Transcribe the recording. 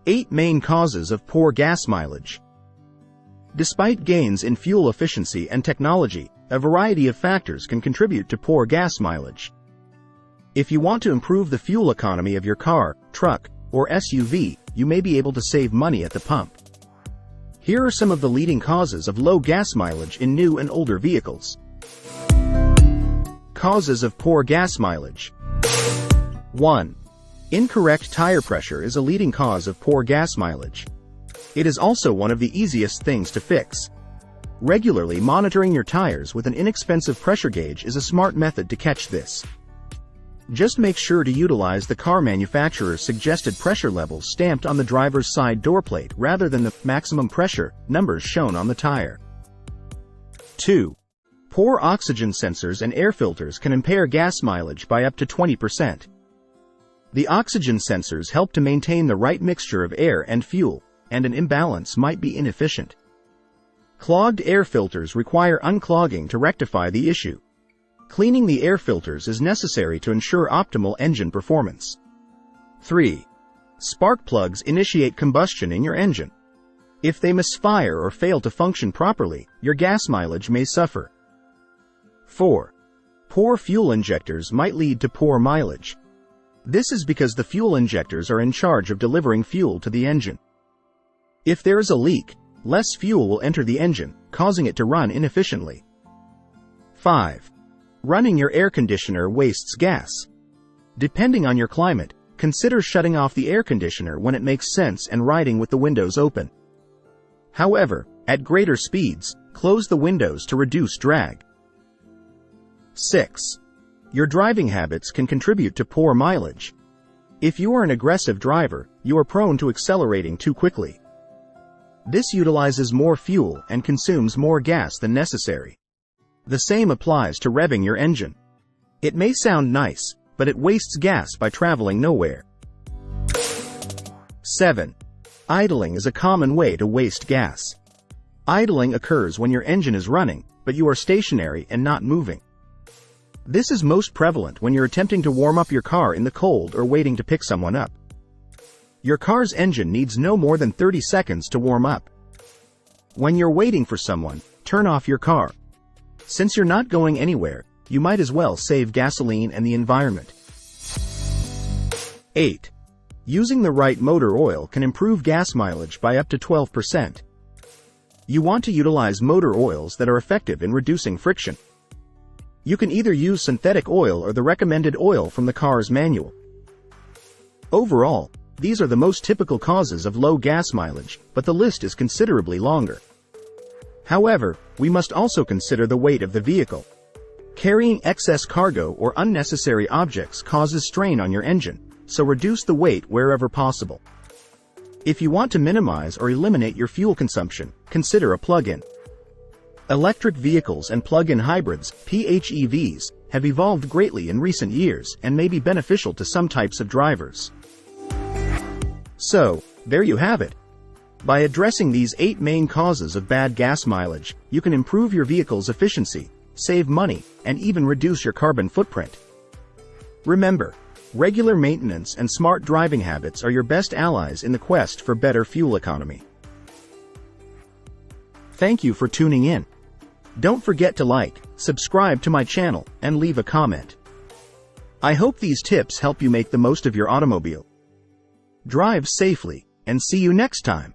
8 main causes of poor gas mileage. Despite gains in fuel efficiency and technology, a variety of factors can contribute to poor gas mileage. If you want to improve the fuel economy of your car, truck, or SUV, you may be able to save money at the pump. Here are some of the leading causes of low gas mileage in new and older vehicles. Causes of poor gas mileage. 1. Incorrect tire pressure is a leading cause of poor gas mileage. It is also one of the easiest things to fix. Regularly monitoring your tires with an inexpensive pressure gauge is a smart method to catch this. Just make sure to utilize the car manufacturer's suggested pressure levels stamped on the driver's side door plate rather than the maximum pressure numbers shown on the tire. 2. Poor oxygen sensors and air filters can impair gas mileage by up to 20%. The oxygen sensors help to maintain the right mixture of air and fuel, and an imbalance might be inefficient. Clogged air filters require unclogging to rectify the issue. Cleaning the air filters is necessary to ensure optimal engine performance. 3. Spark plugs initiate combustion in your engine. If they misfire or fail to function properly, your gas mileage may suffer. 4. Poor fuel injectors might lead to poor mileage. This is because the fuel injectors are in charge of delivering fuel to the engine. If there is a leak, less fuel will enter the engine, causing it to run inefficiently. 5. Running your air conditioner wastes gas. Depending on your climate, consider shutting off the air conditioner when it makes sense and riding with the windows open. However, at greater speeds, close the windows to reduce drag. 6. Your driving habits can contribute to poor mileage. If you are an aggressive driver, you are prone to accelerating too quickly. This utilizes more fuel and consumes more gas than necessary. The same applies to revving your engine. It may sound nice, but it wastes gas by traveling nowhere. 7. Idling is a common way to waste gas. Idling occurs when your engine is running, but you are stationary and not moving. This is most prevalent when you're attempting to warm up your car in the cold or waiting to pick someone up. Your car's engine needs no more than 30 seconds to warm up. When you're waiting for someone, turn off your car. Since you're not going anywhere, you might as well save gasoline and the environment. 8. Using the right motor oil can improve gas mileage by up to 12%. You want to utilize motor oils that are effective in reducing friction. You can either use synthetic oil or the recommended oil from the car's manual. Overall, these are the most typical causes of low gas mileage, but the list is considerably longer. However, we must also consider the weight of the vehicle. Carrying excess cargo or unnecessary objects causes strain on your engine, so reduce the weight wherever possible. If you want to minimize or eliminate your fuel consumption, consider a plug-in. Electric vehicles and plug-in hybrids, PHEVs, have evolved greatly in recent years and may be beneficial to some types of drivers. So, there you have it. By addressing these 8 main causes of bad gas mileage, you can improve your vehicle's efficiency, save money, and even reduce your carbon footprint. Remember, regular maintenance and smart driving habits are your best allies in the quest for better fuel economy. Thank you for tuning in. Don't forget to like, subscribe to my channel, and leave a comment. I hope these tips help you make the most of your automobile. Drive safely, and see you next time.